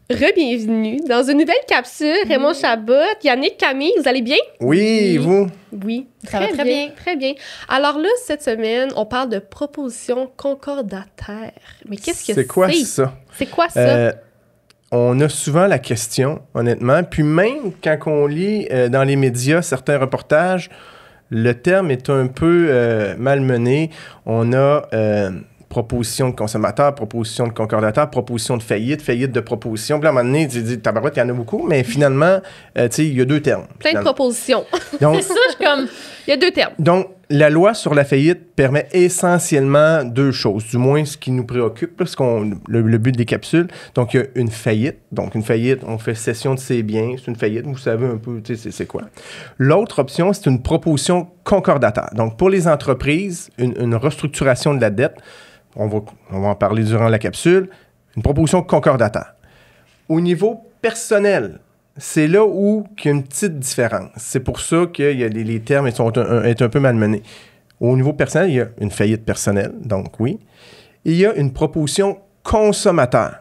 Re-bienvenue dans une nouvelle capsule. Raymond Chabot, Yannick, Camille, vous allez bien? Oui, vous? Oui, ça va très bien. Très bien. Alors là, cette semaine, on parle de proposition concordataire. Mais qu'est-ce que c'est? C'est quoi ça? C'est quoi ça? On a souvent la question, honnêtement. Puis même quand on lit dans les médias certains reportages, le terme est un peu malmené. On a proposition de consommateur, proposition de concordataire, proposition de faillite de proposition. Puis là, à un moment donné, tu dis, tabarouette, il y en a beaucoup, mais finalement, tu sais, il y a deux termes. Plein de propositions. Donc, c'est ça, il y a deux termes. Donc, la loi sur la faillite permet essentiellement deux choses, du moins ce qui nous préoccupe, là, le but des capsules. Donc, il y a une faillite. Donc, une faillite, on fait cession de ses biens. C'est une faillite, vous savez un peu, tu sais, c'est quoi. L'autre option, c'est une proposition concordataire. Donc, pour les entreprises, une restructuration de la dette, on va en parler durant la capsule, une proposition concordataire. Au niveau personnel, c'est là où il y a une petite différence. C'est pour ça que les termes sont un peu malmenés. Au niveau personnel, il y a une faillite personnelle, donc oui. Il y a une proposition consommateur.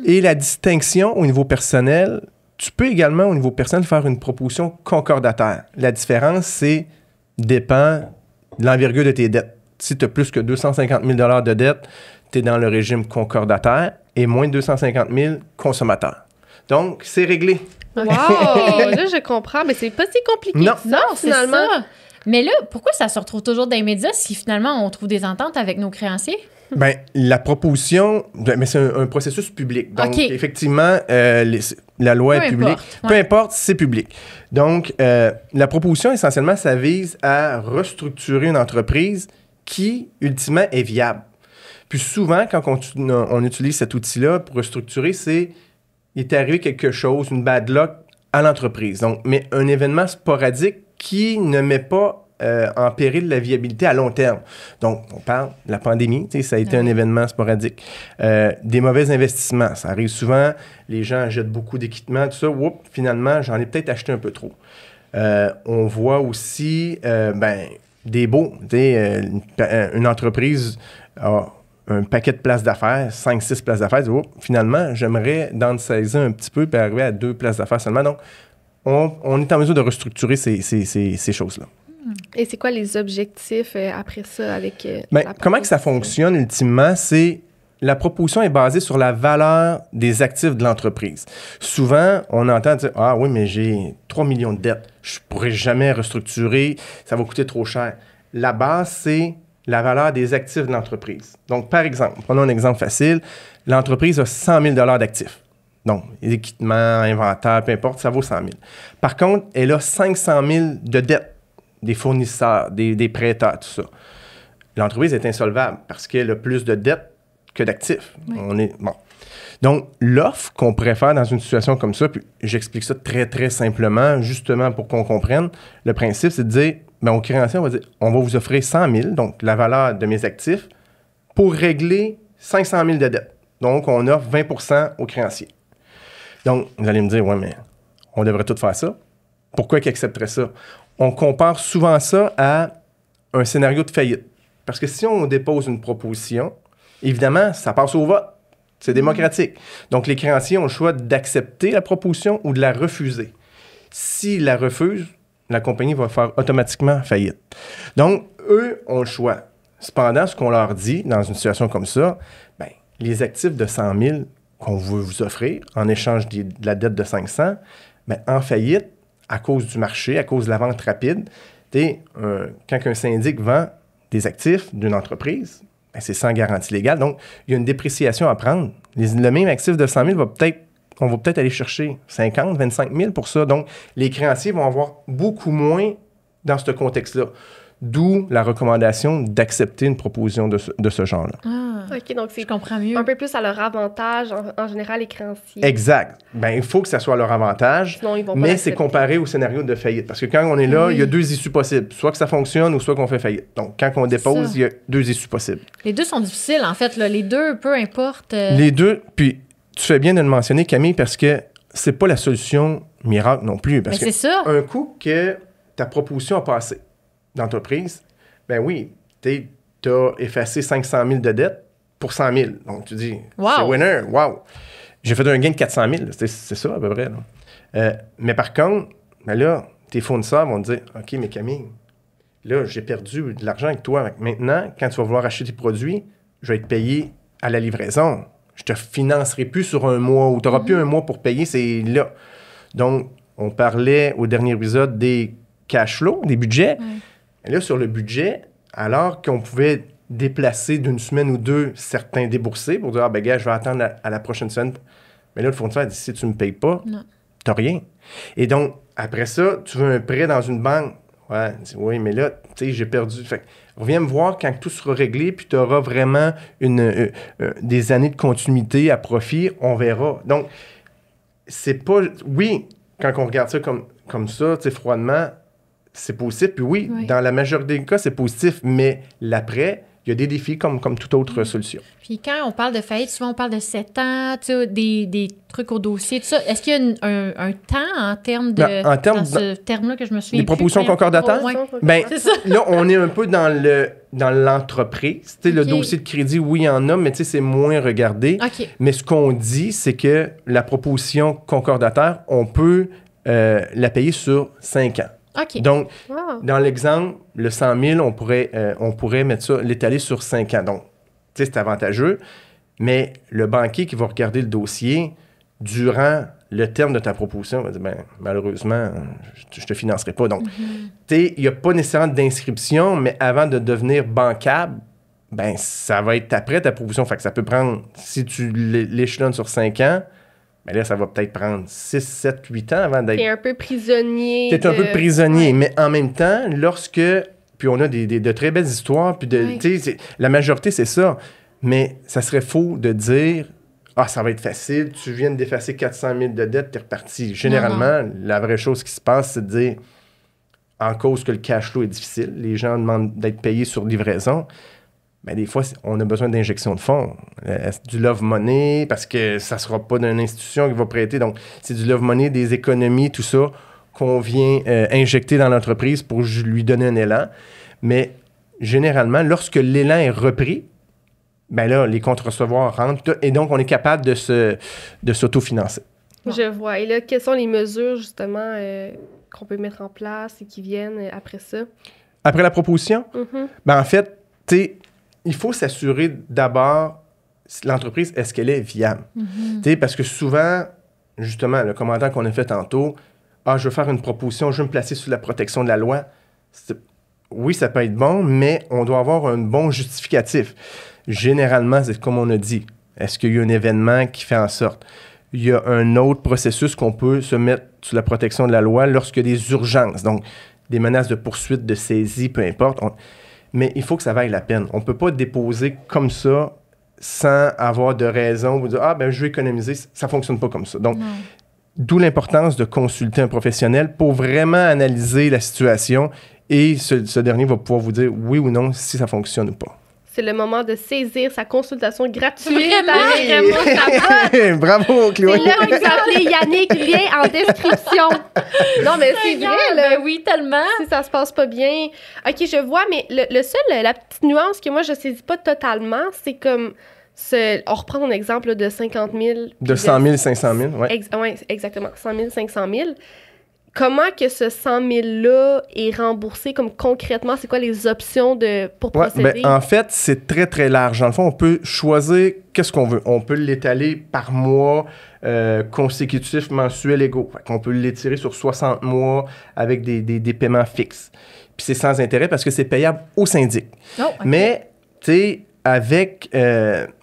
Et la distinction au niveau personnel, tu peux également au niveau personnel faire une proposition concordataire. La différence, dépend de l'envergure de tes dettes. Si tu as plus que 250 000 $ de dette, tu es dans le régime concordataire et moins de 250 000 consommateurs. Donc, c'est réglé. Wow! Là, je comprends, mais c'est pas si compliqué non. que ça, finalement. Ça. Mais là, pourquoi ça se retrouve toujours dans les médias si finalement on trouve des ententes avec nos créanciers? Bien, la proposition, mais c'est un processus public. Donc, effectivement, la loi est publique. Peu importe, c'est public. Donc, la proposition, essentiellement, ça vise à restructurer une entreprise qui, ultimement, est viable. Puis souvent, quand on utilise cet outil-là pour restructurer, il est arrivé quelque chose, une bad luck à l'entreprise. Donc, mais un événement sporadique qui ne met pas en péril la viabilité à long terme. Donc, on parle de la pandémie, ça a été un événement sporadique. Des mauvais investissements, ça arrive souvent, les gens achètent beaucoup d'équipements, tout ça, finalement, j'en ai peut-être acheté un peu trop. On voit aussi, des baux, une entreprise a un paquet de places d'affaires, 5-6 places d'affaires, finalement, j'aimerais saisir un petit peu et arriver à 2 places d'affaires seulement. Donc, on est en mesure de restructurer ces choses-là. Et c'est quoi les objectifs après ça avec comment que ça fonctionne ultimement? C'est la proposition est basée sur la valeur des actifs de l'entreprise. Souvent, on entend dire « Ah oui, mais j'ai 3 millions de dettes. Je ne pourrai jamais restructurer. Ça va coûter trop cher. » La base, c'est la valeur des actifs de l'entreprise. Donc, par exemple, prenons un exemple facile. L'entreprise a 100 000 $ d'actifs. Donc, les équipements, inventaire, peu importe, ça vaut 100 000. Par contre, elle a 500 000 de dettes, des fournisseurs, des prêteurs, tout ça. L'entreprise est insolvable parce qu'elle a plus de dettes que d'actifs. Oui. Donc, l'offre qu'on pourrait faire dans une situation comme ça, puis j'explique ça très, très simplement, justement pour qu'on comprenne, le principe, c'est de dire, au créancier, on va dire, on va vous offrir 100 000, donc la valeur de mes actifs, pour régler 500 000 de dettes. Donc, on offre 20 % au créancier. Donc, vous allez me dire, ouais, mais on devrait tout faire ça. Pourquoi qu'ils accepteraient ça? On compare souvent ça à un scénario de faillite. Parce que si on dépose une proposition, évidemment, ça passe au vote. C'est démocratique. Donc, les créanciers ont le choix d'accepter la proposition ou de la refuser. S'ils la refusent, la compagnie va faire automatiquement faillite. Donc, eux ont le choix. Cependant, ce qu'on leur dit dans une situation comme ça, les actifs de 100 000 qu'on veut vous offrir en échange de la dette de 500, en faillite, à cause du marché, à cause de la vente rapide, quand un syndic vend des actifs d'une entreprise, c'est sans garantie légale. Donc, il y a une dépréciation à prendre. Le même actif de 100 000 on va peut-être aller chercher 50, 25 000 pour ça. Donc, les créanciers vont avoir beaucoup moins dans ce contexte-là. D'où la recommandation d'accepter une proposition de ce genre-là. OK, donc Je comprends mieux. Un peu plus à leur avantage, en général, les créanciers. Exact. Il faut que ça soit à leur avantage, sinon, ils vont pas mais l'accepter. c'est comparé au scénario de faillite. Parce que quand on est là, il y a 2 issues possibles. Soit que ça fonctionne ou soit qu'on fait faillite. Donc, quand on dépose, il y a 2 issues possibles. Les deux sont difficiles, en fait. Là. Les deux, peu importe. Les deux, puis tu fais bien de le mentionner, Camille, parce que c'est pas la solution miracle non plus. Parce mais c'est ça. Un coup que ta proposition a passé d'entreprise, oui, tu as effacé 500 000 de dettes pour 100 000. Donc, tu dis, c'est winner, wow! J'ai fait un gain de 400 000, c'est ça à peu près. Mais par contre, ben là, tes fournisseurs vont te dire, OK, mais Camille, là, j'ai perdu de l'argent avec toi. Maintenant, quand tu vas vouloir acheter tes produits, je vais être payé à la livraison. Je te financerai plus sur un mois ou tu n'auras plus un mois pour payer, c'est là. Donc, on parlait au dernier épisode des cash flows, des budgets. Et là, sur le budget, alors qu'on pouvait déplacer d'une semaine ou deux certains déboursés pour dire, ah ben gars, je vais attendre à la prochaine semaine. Mais là, le fournisseur dit, si tu ne me payes pas, tu n'as rien. Et donc, après ça, tu veux un prêt dans une banque. Ouais, oui, mais là, tu sais, j'ai perdu. Fait reviens me voir quand tout sera réglé, puis tu auras vraiment des années de continuité à profit, on verra. Donc, c'est pas... Oui, quand on regarde ça comme ça, tu sais, froidement, c'est positif. Puis oui, dans la majorité des cas, c'est positif, mais l'après, il y a des défis comme toute autre solution. Puis quand on parle de faillite, souvent on parle de 7 ans, tu sais, des trucs au dossier, tout ça. Est-ce qu'il y a un temps en termes de... En termes dans ce terme-là que je me souviens des propositions concordataires? Oui, ben, c'est ça. Là, on est un peu dans l'entreprise. Tu sais, le dossier de crédit, oui, il y en a, mais tu sais, c'est moins regardé. Mais ce qu'on dit, c'est que la proposition concordataire, on peut la payer sur 5 ans. Donc, dans l'exemple, le 100 000, on pourrait mettre ça, l'étaler sur 5 ans. Donc, tu sais, c'est avantageux, mais le banquier qui va regarder le dossier durant le terme de ta proposition va dire, ben, malheureusement, je te financerai pas. Donc, tu sais, il n'y a pas nécessairement d'inscription, mais avant de devenir bancable, ben, ça va être après ta proposition. Fait que ça peut prendre, si tu l'échelonnes sur 5 ans, mais là, ça va peut-être prendre 6, 7, 8 ans avant d'être... T'es un peu prisonnier. T'es un peu prisonnier, mais en même temps, lorsque... Puis on a de très belles histoires, puis tu sais, la majorité, c'est ça. Mais ça serait faux de dire, ah, ça va être facile, tu viens de défacer 400 000 de dette, t'es reparti. Généralement, la vraie chose qui se passe, c'est de dire, en cause que le cash flow est difficile, les gens demandent d'être payés sur livraison. Ben, des fois, on a besoin d'injection de fonds. Du love money, parce que ça ne sera pas d'une institution qui va prêter. Donc, c'est du love money, des économies, tout ça, qu'on vient injecter dans l'entreprise pour lui donner un élan. Mais généralement, lorsque l'élan est repris, ben là, les comptes recevoirs rentrent. Et donc, on est capable de s'autofinancer. Je vois. Et là, quelles sont les mesures, justement, qu'on peut mettre en place et qui viennent après ça? Après la proposition? Ben, en fait, tu sais, il faut s'assurer d'abord, l'entreprise, est-ce qu'elle est viable? Parce que souvent, justement, le commentaire qu'on a fait tantôt, je veux faire une proposition, je veux me placer sous la protection de la loi. Oui, ça peut être bon, mais on doit avoir un bon justificatif. Généralement, c'est comme on a dit. Est-ce qu'il y a un événement qui fait en sorte? Il y a un autre processus qu'on peut se mettre sous la protection de la loi lorsqu'il y a des urgences. Donc, des menaces de poursuite, de saisie, peu importe. Mais il faut que ça vaille la peine. On ne peut pas déposer comme ça sans avoir de raison ou dire « Ah, ben je vais économiser ». Ça ne fonctionne pas comme ça. Donc, d'où l'importance de consulter un professionnel pour vraiment analyser la situation et ce dernier va pouvoir vous dire oui ou non si ça fonctionne ou pas. C'est le moment de saisir sa consultation gratuite. Vraiment, bravo, Chloé. C'est là que vous appelez Yannick, lien en description. Non, mais c'est vrai, là. Ben oui, tellement. Si ça se passe pas bien. OK, je vois, mais la petite nuance que moi, je saisis pas totalement, c'est comme... on reprend mon exemple là, de 50 000. De 100 000, 500 000, oui. Oui, exactement. 100 000, 500 000. Comment que ce 100 000-là est remboursé comme concrètement? C'est quoi les options pour procéder? Ben, en fait, c'est très, très large. Dans le fond, on peut choisir qu'est-ce qu'on veut. On peut l'étaler par mois consécutifs, mensuels égaux. On peut l'étirer sur 60 mois avec des paiements fixes. Puis c'est sans intérêt parce que c'est payable au syndic. Oh, okay. Mais, tu sais,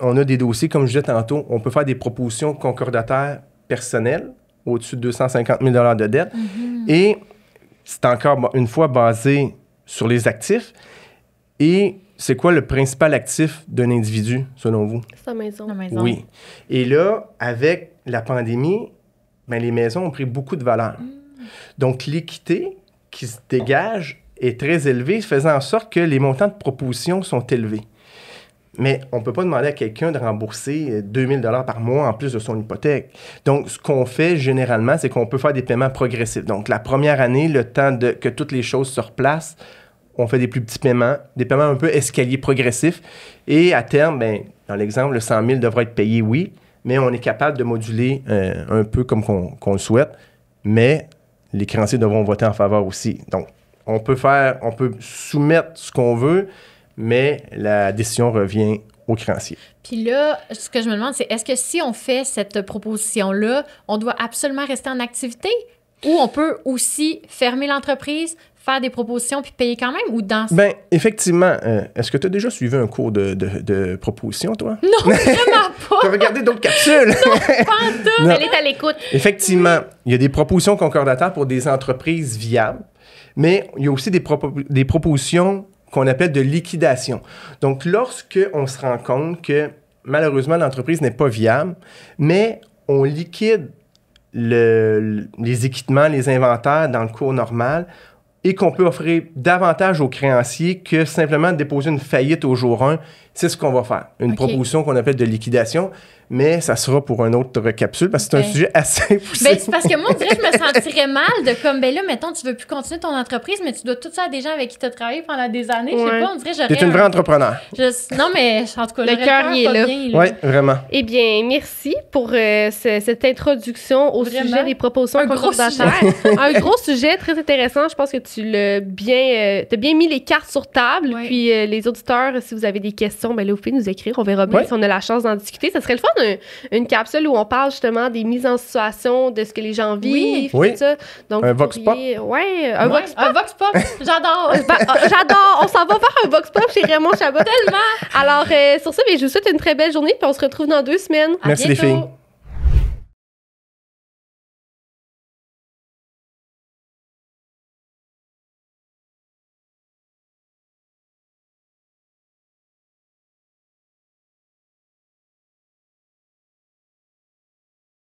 on a des dossiers, comme je disais tantôt, on peut faire des propositions concordataires personnelles au-dessus de 250 000 de dette. Et c'est encore une fois basé sur les actifs. Et c'est quoi le principal actif d'un individu, selon vous? Sa maison. La maison. Oui. Et là, avec la pandémie, ben, les maisons ont pris beaucoup de valeur. Donc, l'équité qui se dégage est très élevée, faisant en sorte que les montants de proposition sont élevés. Mais on ne peut pas demander à quelqu'un de rembourser 2 000 $ par mois en plus de son hypothèque. Donc, ce qu'on fait généralement, c'est qu'on peut faire des paiements progressifs. Donc, la première année, le temps que toutes les choses se replacent, on fait des plus petits paiements, des paiements un peu escalier progressifs. Et à terme, ben, dans l'exemple, le 100 000 devra être payé, oui, mais on est capable de moduler un peu comme qu'on le souhaite, mais les créanciers devront voter en faveur aussi. Donc, on peut soumettre ce qu'on veut, mais la décision revient aux créanciers. Puis là, ce que je me demande, c'est est-ce que si on fait cette proposition-là, on doit absolument rester en activité ou on peut aussi fermer l'entreprise, faire des propositions puis payer quand même ou dans... Bien, effectivement, est-ce que tu as déjà suivi un cours de proposition, toi? Non, vraiment pas! Tu as regardé d'autres capsules? Pas en tout! Non. Elle est à l'écoute. Effectivement, il y a des propositions concordataires pour des entreprises viables, mais il y a aussi des propositions qu'on appelle de liquidation. Donc, lorsque on se rend compte que, malheureusement, l'entreprise n'est pas viable, mais on liquide les équipements, les inventaires dans le cours normal et qu'on peut offrir davantage aux créanciers que simplement de déposer une faillite au jour 1, c'est ce qu'on va faire. Une proposition qu'on appelle de liquidation, mais ça sera pour une autre capsule parce que c'est un sujet assez poussé. Ben, c'est parce que moi, on dirait que je me sentirais mal de comme, ben là, mettons, tu veux plus continuer ton entreprise, mais tu dois tout ça à des gens avec qui tu as travaillé pendant des années. Je sais pas, on dirait que j'aurais... T'es une vraie entrepreneur. Non, mais en tout cas, Le cœur y est là. Oui, vraiment. Eh bien, merci pour cette introduction au sujet des propositions concordataires. Un gros sujet très intéressant. Je pense que tu l'as t'as bien mis les cartes sur table. Ouais. Puis les auditeurs, si vous avez des questions, ben là, vous pouvez nous écrire. On verra bien si on a la chance d'en discuter. Ça serait le fun, une capsule où on parle justement des mises en situation, de ce que les gens vivent, Oui. tout ça. Donc, Un vox pop. Ouais, un vox pop. Un vox pop, j'adore! J'adore! On s'en va faire un vox pop chez Raymond Chabot. Tellement! Alors, sur ça, je vous souhaite une très belle journée, puis on se retrouve dans 2 semaines. À Merci les bientôt. filles.